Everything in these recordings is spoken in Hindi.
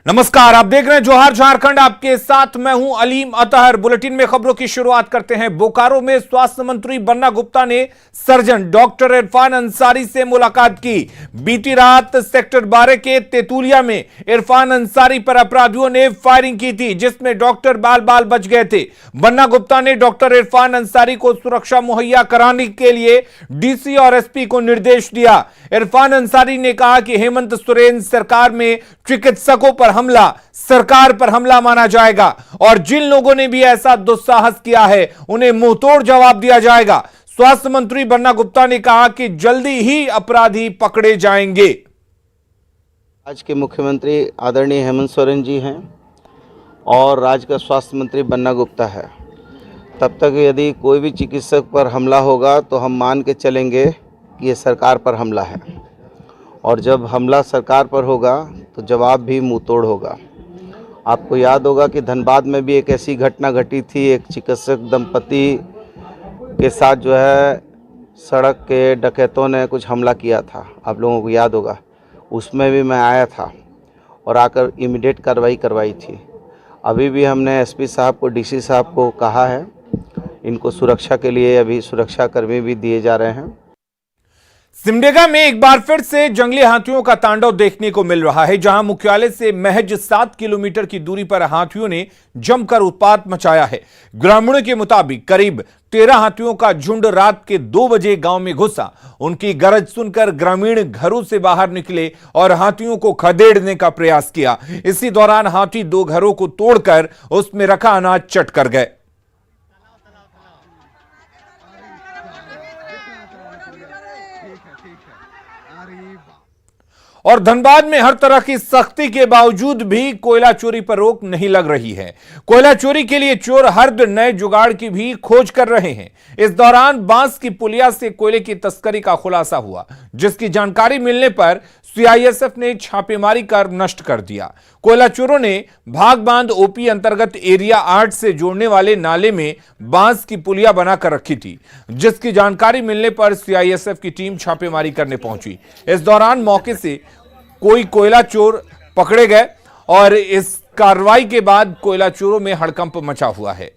नमस्कार, आप देख रहे हैं जोहार झारखंड। आपके साथ मैं हूं अलीम अतहर। बुलेटिन में खबरों की शुरुआत करते हैं। बोकारो में स्वास्थ्य मंत्री बन्ना गुप्ता ने सर्जन डॉक्टर इरफान अंसारी से मुलाकात की। बीती रात सेक्टर 12 के तेतुलिया में इरफान अंसारी पर अपराधियों ने फायरिंग की थी, जिसमें डॉक्टर बाल बाल बच गए थे। बन्ना गुप्ता ने डॉक्टर इरफान अंसारी को सुरक्षा मुहैया कराने के लिए डीसी और एसपी को निर्देश दिया। इरफान अंसारी ने कहा कि हेमंत सोरेन सरकार में चिकित्सकों पर हमला सरकार पर हमला माना जाएगा और जिन लोगों ने भी ऐसा दुस्साहस किया है उन्हें मुंहतोड़ जवाब दिया जाएगा। स्वास्थ्य मंत्री बन्ना गुप्ता ने कहा कि जल्दी ही अपराधी पकड़े जाएंगे। राज्य के मुख्यमंत्री आदरणीय हेमंत सोरेन जी हैं और राज्य का स्वास्थ्य मंत्री बन्ना गुप्ता है। तब तक यदि कोई भी चिकित्सक पर हमला होगा तो हम मान के चलेंगे कि ये सरकार पर हमला है, और जब हमला सरकार पर होगा तो जवाब भी मुंह तोड़ होगा। आपको याद होगा कि धनबाद में भी एक ऐसी घटना घटी थी। एक चिकित्सक दंपति के साथ जो है सड़क के डकैतों ने कुछ हमला किया था, आप लोगों को याद होगा। उसमें भी मैं आया था और आकर इमीडिएट कार्रवाई करवाई थी। अभी भी हमने एसपी साहब को, डीसी साहब को कहा है, इनको सुरक्षा के लिए अभी सुरक्षाकर्मी भी दिए जा रहे हैं। सिमडेगा में एक बार फिर से जंगली हाथियों का तांडव देखने को मिल रहा है, जहां मुख्यालय से महज 7 किलोमीटर की दूरी पर हाथियों ने जमकर उत्पात मचाया है। ग्रामीणों के मुताबिक करीब 13 हाथियों का झुंड रात के 2 बजे गांव में घुसा। उनकी गरज सुनकर ग्रामीण घरों से बाहर निकले और हाथियों को खदेड़ने का प्रयास किया। इसी दौरान हाथी 2 घरों को तोड़कर उसमें रखा अनाज चट कर गए। और धनबाद में हर तरह की सख्ती के बावजूद भी कोयला चोरी पर रोक नहीं लग रही है। कोयला चोरी के लिए चोर हर दिन नए जुगाड़ की भी खोज कर रहे हैं। इस दौरान बांस की पुलिया से कोयले की तस्करी का खुलासा हुआ, जिसकी जानकारी मिलने पर सीआईएसएफ ने छापेमारी कर नष्ट कर दिया। कोयला चोरों ने भागबांध ओपी अंतर्गत एरिया 8 से जोड़ने वाले नाले में बांस की पुलिया बनाकर रखी थी, जिसकी जानकारी मिलने पर सीआईएसएफ की टीम छापेमारी करने पहुंची। इस दौरान मौके से कोई कोयला चोर पकड़े गए और इस कार्रवाई के बाद कोयला चोरों में हड़कंप मचा हुआ है।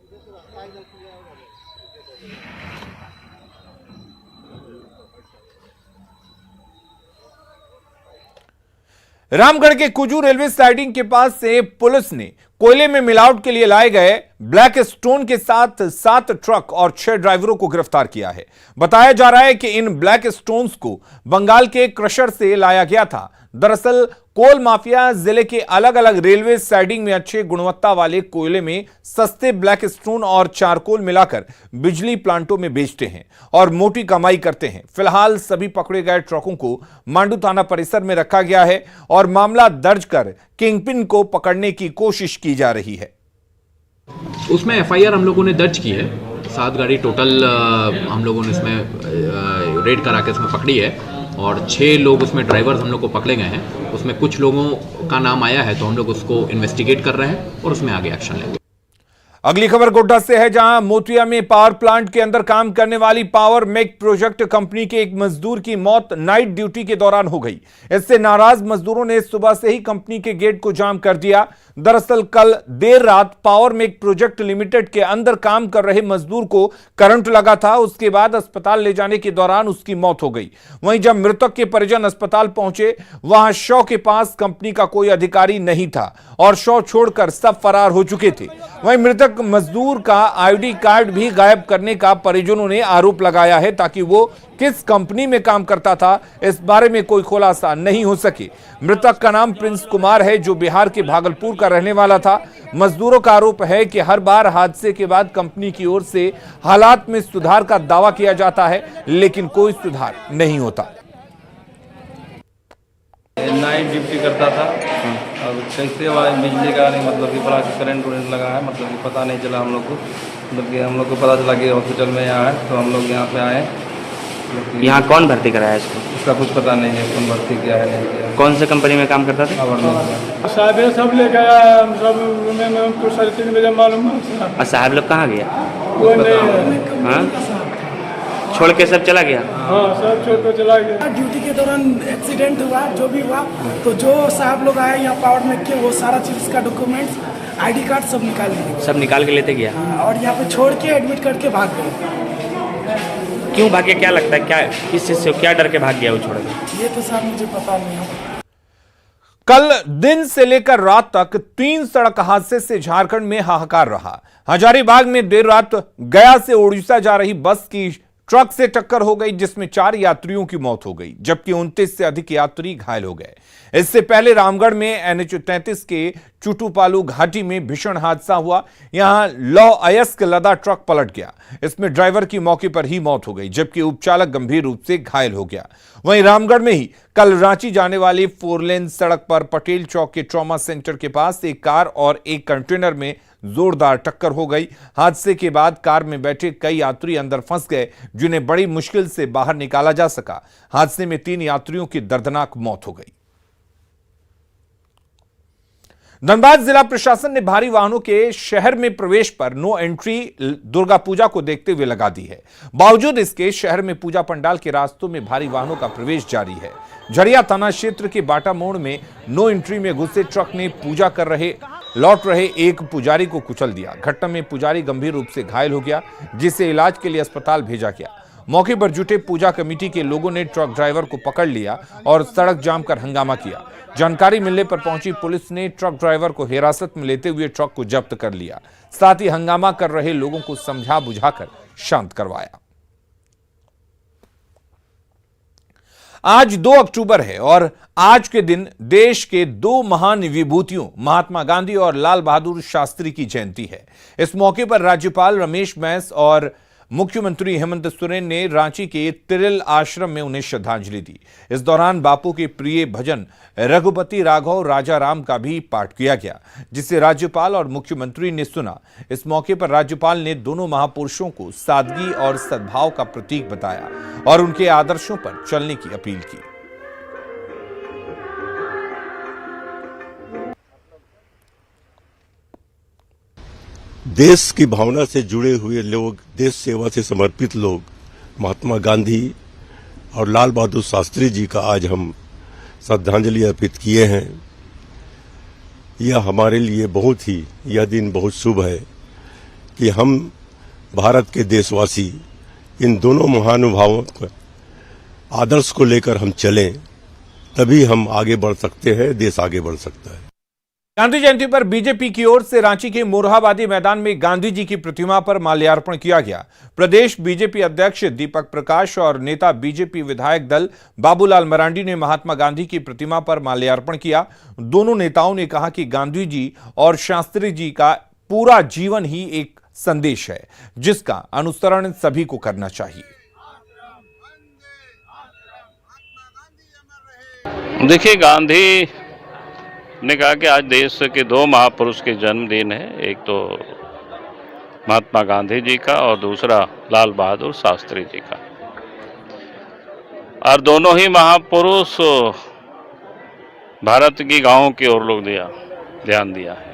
रामगढ़ के कुजू रेलवे साइडिंग के पास से पुलिस ने कोयले में मिलावट के लिए लाए गए ब्लैक स्टोन के साथ 7 ट्रक और 6 ड्राइवरों को गिरफ्तार किया है। बताया जा रहा है कि इन ब्लैक स्टोन्स को बंगाल के क्रशर से लाया गया था। दरअसल कोल माफिया जिले के अलग अलग रेलवे साइडिंग में अच्छे गुणवत्ता वाले कोयले में सस्ते ब्लैक स्टोन और चारकोल मिलाकर बिजली प्लांटों में बेचते हैं और मोटी कमाई करते हैं। फिलहाल सभी पकड़े गए ट्रकों को मांडू थाना परिसर में रखा गया है और मामला दर्ज कर किंगपिन को पकड़ने की कोशिश की जा रही है। उसमें एफआईआर हम लोगों ने दर्ज की है। 7 गाड़ी टोटल हम लोगों ने इसमें रेड करा के इसमें पकड़ी है और 6 लोग उसमें ड्राइवर्स हम लोग को पकड़े गए हैं। उसमें कुछ लोगों का नाम आया है तो हम लोग उसको इन्वेस्टिगेट कर रहे हैं और उसमें आगे एक्शन लेंगे। अगली खबर गोड्डा से है, जहां मोतिया में पावर प्लांट के अंदर काम करने वाली पावर मेक प्रोजेक्ट कंपनी के एक मजदूर की मौत नाइट ड्यूटी के दौरान हो गई। इससे नाराज मजदूरों ने सुबह से ही कंपनी के गेट को जाम कर दिया। दरअसल कल देर रात पावर मेक प्रोजेक्ट लिमिटेड के अंदर काम कर रहे मजदूर को करंट लगा था। उसके बाद अस्पताल ले जाने के दौरान उसकी मौत हो गई। वहीं जब मृतक के परिजन अस्पताल पहुंचे, वहां शव के पास कंपनी का कोई अधिकारी नहीं था और शव छोड़कर सब फरार हो चुके थे। वहीं मृतक मजदूर का आईडी कार्ड भी गायब करने का परिजनों ने आरोप लगाया है, ताकि वो किस कंपनी में काम करता था इस बारे में कोई खुलासा नहीं हो सके। मृतक का नाम प्रिंस कुमार है, जो बिहार के भागलपुर का रहने वाला था। मजदूरों का आरोप है कि हर बार हादसे के बाद कंपनी की ओर से हालात में सुधार का दावा किया जाता है, लेकिन कोई सुधार नहीं होता। नाइट ड्यूटी करता था। अब कैसे बिजली का नहीं, मतलब कि बड़ा करंट लगा है, मतलब कि पता नहीं चला हम लोग को। मतलब कि हम लोग को पता चला कि हॉस्पिटल में यहाँ है तो हम लोग यहाँ पे आए। यहाँ कौन भर्ती कराया इसको? इसका कुछ पता नहीं है कौन भर्ती किया है नहीं किया। कौन से कंपनी में काम करता था? साहब सब लेकर आया, हम सब में हमको 3:30 बजे मालूम है। और साहब लोग कहाँ गया? वो नहीं। हाँ, छोड़ के सब चला गया। हाँ सब छोड़ कर चला गया। ड्यूटी के दौरान एक्सीडेंट हुआ, जो भी हुआ, तो जो साहब लोग आए यहाँ पावर में के वो सारा चीज़ का डॉक्यूमेंट्स, आईडी कार्ड सब निकाल लिए। सब निकाल के लेते गया। और यहाँ पे छोड़ के एडमिट करके भाग गए। क्यों भागे, क्या लगता है, क्या किस चीज़ से, क्या डर के भाग गया वो छोड़ के? ये तो साहब मुझे पता नहीं है। कल दिन से लेकर रात तक 3 सड़क हादसे से झारखंड में हाहाकार रहा। हजारीबाग में देर रात गया से उड़ीसा जा रही बस की ट्रक से टक्कर हो गई, जिसमें 4 यात्रियों की मौत हो गई, जबकि 29 से अधिक यात्री घायल हो गए। इससे पहले रामगढ़ में NH-33 के चुटूपालू घाटी में भीषण हादसा हुआ। यहां लौह अयस्क लदा ट्रक पलट गया। इसमें ड्राइवर की मौके पर ही मौत हो गई, जबकि उपचालक गंभीर रूप से घायल हो गया। वहीं रामगढ़ में ही कल रांची जाने वाली 4 लेन सड़क पर पटेल चौक के ट्रॉमा सेंटर के पास एक कार और एक कंटेनर में जोरदार टक्कर हो गई। हादसे के बाद कार में बैठे कई यात्री अंदर फंस गए, जिन्हें बड़ी मुश्किल से बाहर निकाला जा सका। हादसे में 3 यात्रियों की दर्दनाक मौत हो गई। धनबाद जिला प्रशासन ने भारी वाहनों के शहर में प्रवेश पर नो एंट्री दुर्गा पूजा को देखते हुए लगा दी है। बावजूद इसके शहर में पूजा पंडाल के रास्तों में भारी वाहनों का प्रवेश जारी है। झरिया थाना क्षेत्र के बाटा मोड़ में नो एंट्री में घुसे ट्रक ने पूजा कर लौट रहे एक पुजारी को कुचल दिया। घटना में पुजारी गंभीर रूप से घायल हो गया, जिसे इलाज के लिए अस्पताल भेजा गया। मौके पर जुटे पूजा कमेटी के लोगों ने ट्रक ड्राइवर को पकड़ लिया और सड़क जाम कर हंगामा किया। जानकारी मिलने पर पहुंची पुलिस ने ट्रक ड्राइवर को हिरासत में लेते हुए ट्रक को जब्त कर लिया। साथ ही हंगामा कर रहे लोगों को समझा बुझाकर शांत करवाया। आज 2 अक्टूबर है और आज के दिन देश के 2 महान विभूतियों महात्मा गांधी और लाल बहादुर शास्त्री की जयंती है। इस मौके पर राज्यपाल रमेश बैस और मुख्यमंत्री हेमंत सोरेन ने रांची के तिरिल आश्रम में उन्हें श्रद्धांजलि दी। इस दौरान बापू के प्रिय भजन रघुपति राघव राजा राम का भी पाठ किया गया, जिसे राज्यपाल और मुख्यमंत्री ने सुना। इस मौके पर राज्यपाल ने दोनों महापुरुषों को सादगी और सद्भाव का प्रतीक बताया और उनके आदर्शों पर चलने की अपील की। देश की भावना से जुड़े हुए लोग, देश सेवा से समर्पित लोग, महात्मा गांधी और लाल बहादुर शास्त्री जी का आज हम श्रद्धांजलि अर्पित किए हैं। यह हमारे लिए यह दिन बहुत शुभ है कि हम भारत के देशवासी इन दोनों महानुभावों के आदर्श को लेकर हम चलें, तभी हम आगे बढ़ सकते हैं, देश आगे बढ़ सकता है। गांधी जयंती पर बीजेपी की ओर से रांची के मोरहाबादी मैदान में गांधी जी की प्रतिमा पर माल्यार्पण किया गया। प्रदेश बीजेपी अध्यक्ष दीपक प्रकाश और नेता बीजेपी विधायक दल बाबूलाल मरांडी ने महात्मा गांधी की प्रतिमा पर माल्यार्पण किया। दोनों नेताओं ने कहा कि गांधी जी और शास्त्री जी का पूरा जीवन ही एक संदेश है, जिसका अनुसरण सभी को करना चाहिए। देखिए, गांधी ने कहा कि आज देश के 2 महापुरुष के जन्मदिन है। एक तो महात्मा गांधी जी का और दूसरा लाल बहादुर शास्त्री जी का, और दोनों ही महापुरुष भारत की गांवों की ओर लोग ध्यान दिया है।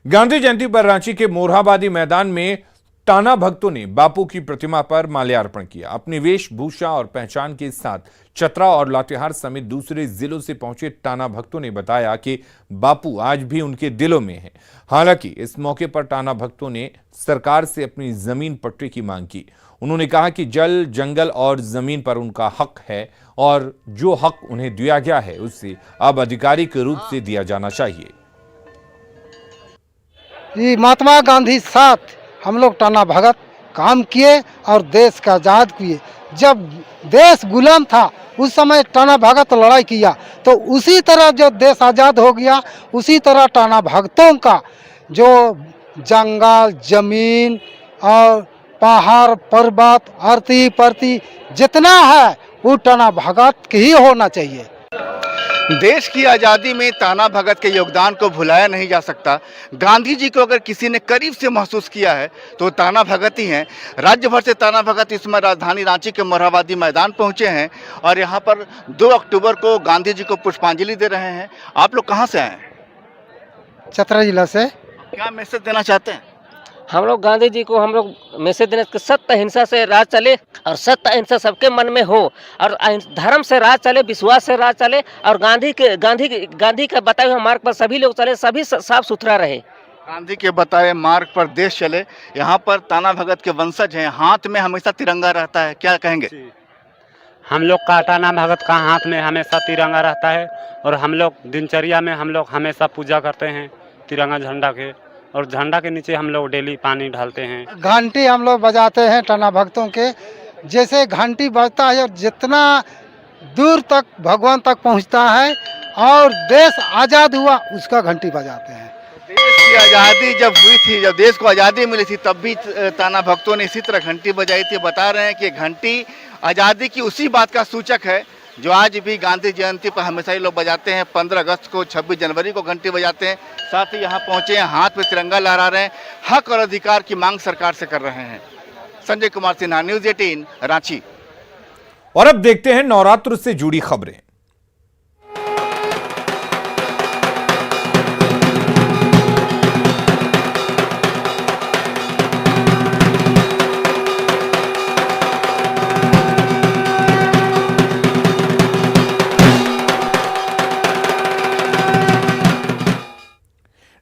गांधी जयंती पर रांची के मोरहाबादी मैदान में टाना भक्तों ने बापू की प्रतिमा पर माल्यार्पण किया। अपनी वेशभूषा और पहचान के साथ चतरा और लातेहार समेत दूसरे जिलों से पहुंचे टाना भक्तों ने बताया कि बापू आज भी उनके दिलों में हैं। हालांकि इस मौके पर टाना भक्तों ने सरकार से अपनी जमीन पट्टे की मांग की। उन्होंने कहा कि जल, जंगल और जमीन पर उनका हक है और जो हक उन्हें दिया गया है उससे अब आधिकारिक रूप से दिया जाना चाहिए। महात्मा गांधी साथ हम लोग टाना भगत काम किए और देश का आज़ाद किए। जब देश गुलाम था उस समय टाना भगत लड़ाई किया, तो उसी तरह जो देश आज़ाद हो गया, उसी तरह टाना भगतों का जो जंगल, जमीन और पहाड़, पर्वत, आरती परती जितना है वो टाना भगत के ही होना चाहिए। देश की आज़ादी में टाना भगत के योगदान को भुलाया नहीं जा सकता। गांधी जी को अगर किसी ने करीब से महसूस किया है तो टाना भगत ही हैं। राज्य भर से टाना भगत इस समय राजधानी रांची के मोरहाबादी मैदान पहुंचे हैं और यहां पर 2 अक्टूबर को गांधी जी को पुष्पांजलि दे रहे हैं। आप लोग कहां से आए हैं? चतरा जिला से। क्या मैसेज देना चाहते हैं? हम लोग गांधी जी को हम लोग मैसेज देने कि सत्य अहिंसा से राज चले और सत्य अहिंसा सबके मन में हो और धर्म से राज चले, विश्वास से राज चले और गांधी के बताए हुए मार्ग पर सभी लोग चले, सभी साफ सुथरा रहे। गांधी के बताए मार्ग पर देश चले। यहाँ पर ताना भगत के वंशज हैं, हाथ में हमेशा तिरंगा रहता है, क्या कहेंगे? हम लोग का ताना भगत का हाथ में हमेशा तिरंगा रहता है और हम लोग दिनचर्या में हम लोग हमेशा पूजा करते हैं तिरंगा झंडा के, और झंडा के नीचे हम लोग डेली पानी डालते हैं। घंटी हम लोग बजाते हैं टाना भक्तों के, जैसे घंटी बजता है और जितना दूर तक भगवान तक पहुंचता है और देश आज़ाद हुआ उसका घंटी बजाते हैं। देश की आज़ादी जब हुई थी, जब देश को आज़ादी मिली थी, तब भी ताना भक्तों ने इसी तरह घंटी बजाई थी। बता रहे हैं कि घंटी आज़ादी की उसी बात का सूचक है जो आज भी गांधी जयंती पर हमेशा ही लोग बजाते हैं। 15 अगस्त को, 26 जनवरी को घंटी बजाते हैं। साथ ही यहाँ पहुँचे हैं, हाथ में तिरंगा लहरा रहे हैं, हक और अधिकार की मांग सरकार से कर रहे हैं। संजय कुमार सिन्हा, न्यूज़ 18 रांची। और अब देखते हैं नवरात्र से जुड़ी खबरें।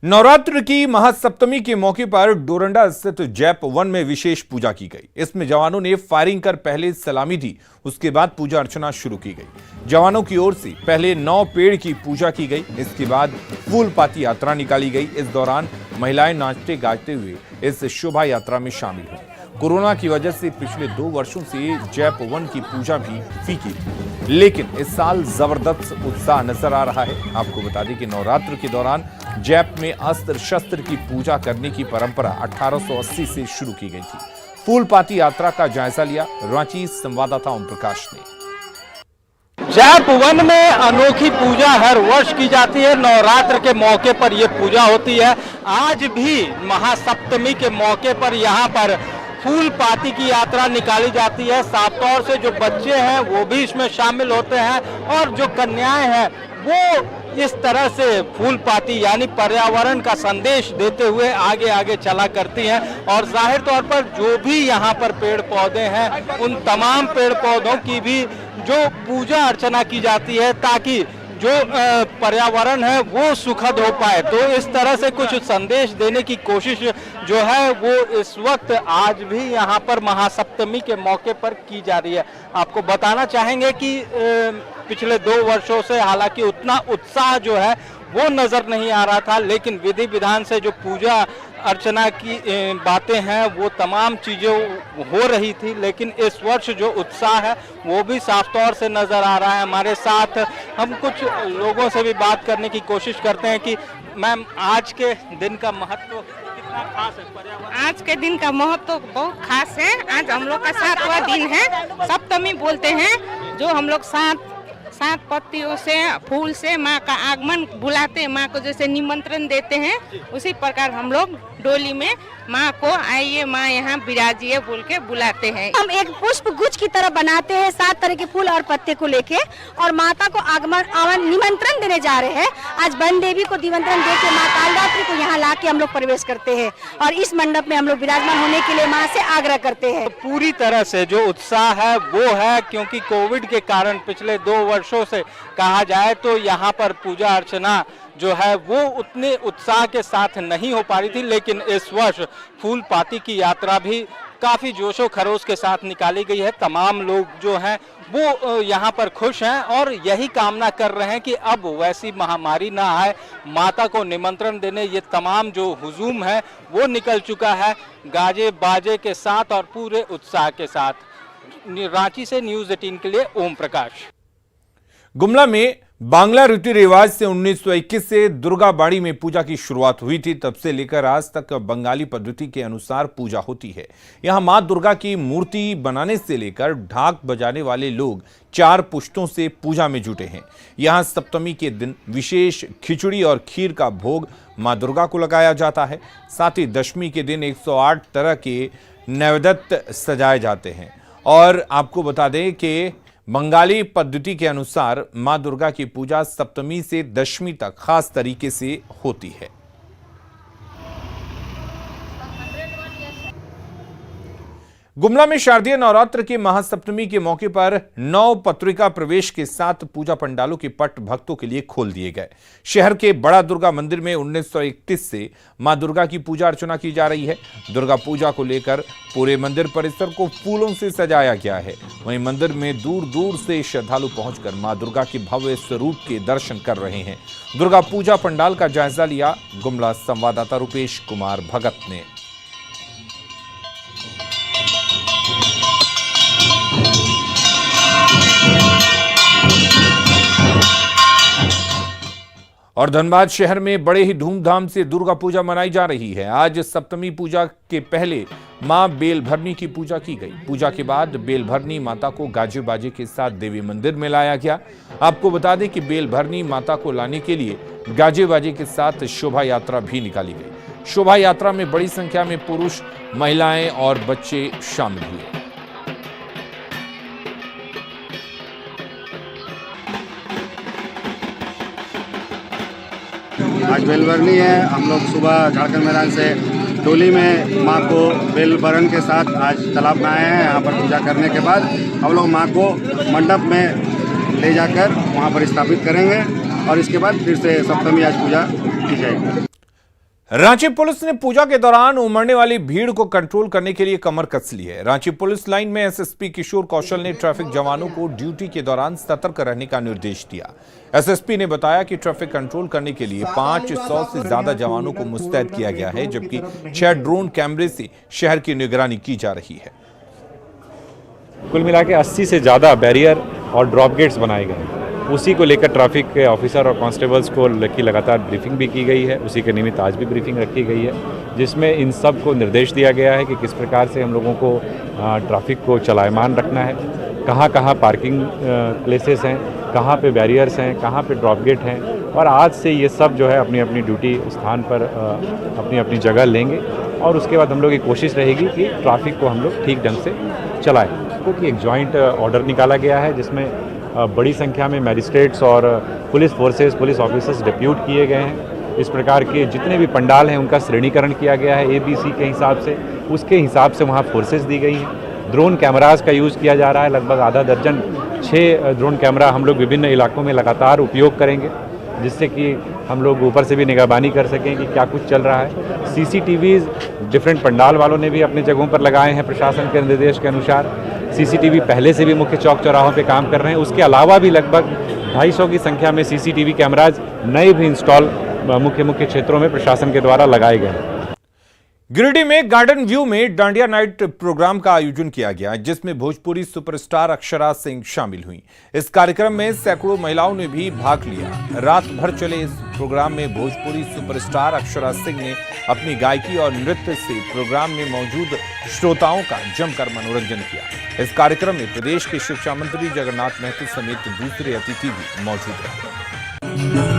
नवरात्र की महासप्तमी के मौके पर डोरंडा स्थित जैप 1 में विशेष पूजा की गई। इसमें जवानों ने फायरिंग कर पहले सलामी दी, उसके बाद पूजा अर्चना शुरू की गई। जवानों की ओर से पहले 9 पेड़ की पूजा की गई, इसके बाद फूल पाती यात्रा निकाली गई। इस दौरान महिलाएं नाचते गाते हुए इस शोभा यात्रा में शामिल हुई। कोरोना की वजह से पिछले 2 वर्षों से जैप 1 की पूजा भी फीकी थी, लेकिन इस साल जबरदस्त उत्साह नजर आ रहा है। आपको बता दें कि नवरात्र के दौरान जैप में अस्त्र शस्त्र की पूजा करने की परंपरा 1880 से शुरू की गई थी। फूल पाती यात्रा का जायजा लिया रांची संवाददाता ओम प्रकाश ने। जैप 1 में अनोखी पूजा हर वर्ष की जाती है। नवरात्र के मौके पर यह पूजा होती है। आज भी महासप्तमी के मौके पर यहाँ पर फूल पाती की यात्रा निकाली जाती है। साफ तौर से जो बच्चे हैं वो भी इसमें शामिल होते हैं और जो कन्याएं हैं वो इस तरह से फूल पाती यानी पर्यावरण का संदेश देते हुए आगे आगे चला करती हैं। और जाहिर तौर पर जो भी यहाँ पर पेड़ पौधे हैं उन तमाम पेड़ पौधों की भी जो पूजा अर्चना की जाती है ताकि जो पर्यावरण है वो सुखद हो पाए। तो इस तरह से कुछ संदेश देने की कोशिश जो है वो इस वक्त आज भी यहाँ पर महासप्तमी के मौके पर की जा रही है। आपको बताना चाहेंगे कि पिछले 2 वर्षों से हालांकि उतना उत्साह जो है वो नजर नहीं आ रहा था, लेकिन विधि विधान से जो पूजा अर्चना की बातें हैं वो तमाम चीज़ें हो रही थी, लेकिन इस वर्ष जो उत्साह है वो भी साफ तौर से नज़र आ रहा है। हमारे साथ हम कुछ लोगों से भी बात करने की कोशिश करते हैं कि मैम आज के दिन का महत्व कितना खास है? पर्यावरण आज के दिन का महत्व बहुत खास है। आज हम लोग का 7वां दिन है, सप्तमी बोलते हैं, जो हम लोग 7 पत्तियों से फूल से माँ का आगमन बुलाते हैं। माँ को जैसे निमंत्रण देते हैं उसी प्रकार हम लोग डोली में माँ को आइए माँ यहाँ विराजिए बोल के बुलाते हैं। हम एक पुष्प गुच्छ की तरह बनाते हैं 7 तरह के फूल और पत्ते को लेके और माता को आगमन निमंत्रण देने जा रहे हैं। आज वन देवी को निमंत्रण देके माँ कालरात्रि को यहाँ ला के हम लोग प्रवेश करते हैं और इस मंडप में हम लोग विराजमान होने के लिए माँ से आग्रह करते हैं। पूरी तरह से जो उत्साह है वो है, क्योंकि कोविड के कारण पिछले 2 वर्षों से कहा जाए तो यहाँ पर पूजा अर्चना जो है वो उतने उत्साह के साथ नहीं हो पा रही थी, लेकिन इस वर्ष फूल पाती की यात्रा भी काफ़ी जोशो खरोश के साथ निकाली गई है। तमाम लोग जो हैं वो यहाँ पर खुश हैं और यही कामना कर रहे हैं कि अब वैसी महामारी ना आए। माता को निमंत्रण देने ये तमाम जो हुजूम है वो निकल चुका है गाजे बाजे के साथ और पूरे उत्साह के साथ। रांची से न्यूज़ 18 के लिए ओम प्रकाश। गुमला में बांग्ला रीति रिवाज से 1921 से दुर्गा बाड़ी में पूजा की शुरुआत हुई थी। तब से लेकर आज तक बंगाली पद्धति के अनुसार पूजा होती है। यहां मां दुर्गा की मूर्ति बनाने से लेकर ढाक बजाने वाले लोग 4 पुश्तों से पूजा में जुटे हैं। यहां सप्तमी के दिन विशेष खिचड़ी और खीर का भोग मां दुर्गा को लगाया जाता है। साथ ही दशमी के दिन 108 तरह के नैवेद्य सजाए जाते हैं। और आपको बता दें कि बंगाली पद्धति के अनुसार मां दुर्गा की पूजा सप्तमी से दशमी तक खास तरीके से होती है। गुमला में शारदीय नवरात्र के महासप्तमी के मौके पर 9 पत्रिका प्रवेश के साथ पूजा पंडालों के पट भक्तों के लिए खोल दिए गए। शहर के बड़ा दुर्गा मंदिर में 1931 से मां दुर्गा की पूजा अर्चना की जा रही है। दुर्गा पूजा को लेकर पूरे मंदिर परिसर को फूलों से सजाया गया है। वहीं मंदिर में दूर दूर से श्रद्धालु पहुंचकर मां दुर्गा के भव्य स्वरूप के दर्शन कर रहे हैं। दुर्गा पूजा पंडाल का जायजा लिया गुमला संवाददाता रुपेश कुमार भगत ने। और धनबाद शहर में बड़े ही धूमधाम से दुर्गा पूजा मनाई जा रही है। आज सप्तमी पूजा के पहले मां बेलभरनी की पूजा की गई। पूजा के बाद बेलभरनी माता को गाजे बाजे के साथ देवी मंदिर में लाया गया। आपको बता दें कि बेलभरनी माता को लाने के लिए गाजे बाजे के साथ शोभा यात्रा भी निकाली गई। शोभा यात्रा में बड़ी संख्या में पुरुष, महिलाएं और बच्चे शामिल हुए। आज बेलभरनी है। हम लोग सुबह झारखंड मैदान से डोली में माँ को बेलभरन के साथ आज तालाब में आए हैं। यहाँ पर पूजा करने के बाद हम लोग माँ को मंडप में ले जाकर वहाँ पर स्थापित करेंगे और इसके बाद फिर से सप्तमी आज पूजा की जाएगी। रांची पुलिस ने पूजा के दौरान उमड़ने वाली भीड़ को कंट्रोल करने के लिए कमर कस ली है। रांची पुलिस लाइन में एसएसपी किशोर कौशल ने ट्रैफिक जवानों को ड्यूटी के दौरान सतर्क रहने का निर्देश दिया। एसएसपी ने बताया कि ट्रैफिक कंट्रोल करने के लिए 500 से ज्यादा जवानों को मुस्तैद किया गया है, जबकि 6 ड्रोन कैमरे से शहर की निगरानी की जा रही है। कुल मिला के 80 से ज़्यादा बैरियर और ड्रॉप गेट्स बनाए गए। उसी को लेकर ट्रैफिक के ऑफिसर और कांस्टेबल्स को लगातार ब्रीफिंग भी की गई है। उसी के निमित्त आज भी ब्रीफिंग रखी गई है, जिसमें इन सब को निर्देश दिया गया है कि किस प्रकार से हम लोगों को ट्रैफिक को चलायमान रखना है, कहाँ कहाँ पार्किंग प्लेसेस हैं, कहाँ पे बैरियर्स हैं, कहाँ पे ड्रॉप गेट हैं। और आज से ये सब जो है अपनी अपनी ड्यूटी स्थान पर अपनी अपनी जगह लेंगे और उसके बाद हम लोग की कोशिश रहेगी कि ट्रैफिक को हम लोग ठीक ढंग से चलाएँ। क्योंकि एक जॉइंट ऑर्डर निकाला गया है जिसमें बड़ी संख्या में मैजिस्ट्रेट्स और police forces, police officers depute किए गए हैं। इस प्रकार के जितने भी पंडाल हैं उनका श्रेणीकरण किया गया है ABC के हिसाब से। उसके हिसाब से वहाँ फोर्सेस दी गई हैं। ड्रोन कैमरास का यूज़ किया जा रहा है। लगभग आधा दर्जन 6 ड्रोन कैमरा हम लोग विभिन्न इलाकों में लगातार उपयोग करेंगे, जिससे कि हम लोग ऊपर से भी निगरानी कर सकें कि क्या कुछ चल रहा है। CCTVs डिफरेंट पंडाल वालों ने भी अपनी जगहों पर लगाए हैं। प्रशासन के निर्देश के अनुसार CCTV पहले से भी मुख्य चौक चौराहों पे काम कर रहे हैं। उसके अलावा भी लगभग 250 की संख्या में CCTV कैमराज नए भी इंस्टॉल मुख्य क्षेत्रों में प्रशासन के द्वारा लगाए गए हैं। गिरिडीह में गार्डन व्यू में डांडिया नाइट प्रोग्राम का आयोजन किया गया, जिसमें भोजपुरी सुपरस्टार अक्षरा सिंह शामिल हुई। इस कार्यक्रम में सैकड़ों महिलाओं ने भी भाग लिया। रात भर चले इस प्रोग्राम में भोजपुरी सुपरस्टार अक्षरा सिंह ने अपनी गायकी और नृत्य से प्रोग्राम में मौजूद श्रोताओं का जमकर मनोरंजन किया। इस कार्यक्रम में प्रदेश के शिक्षा मंत्री जगन्नाथ महतो समेत दूसरे अतिथि भी मौजूद रहे।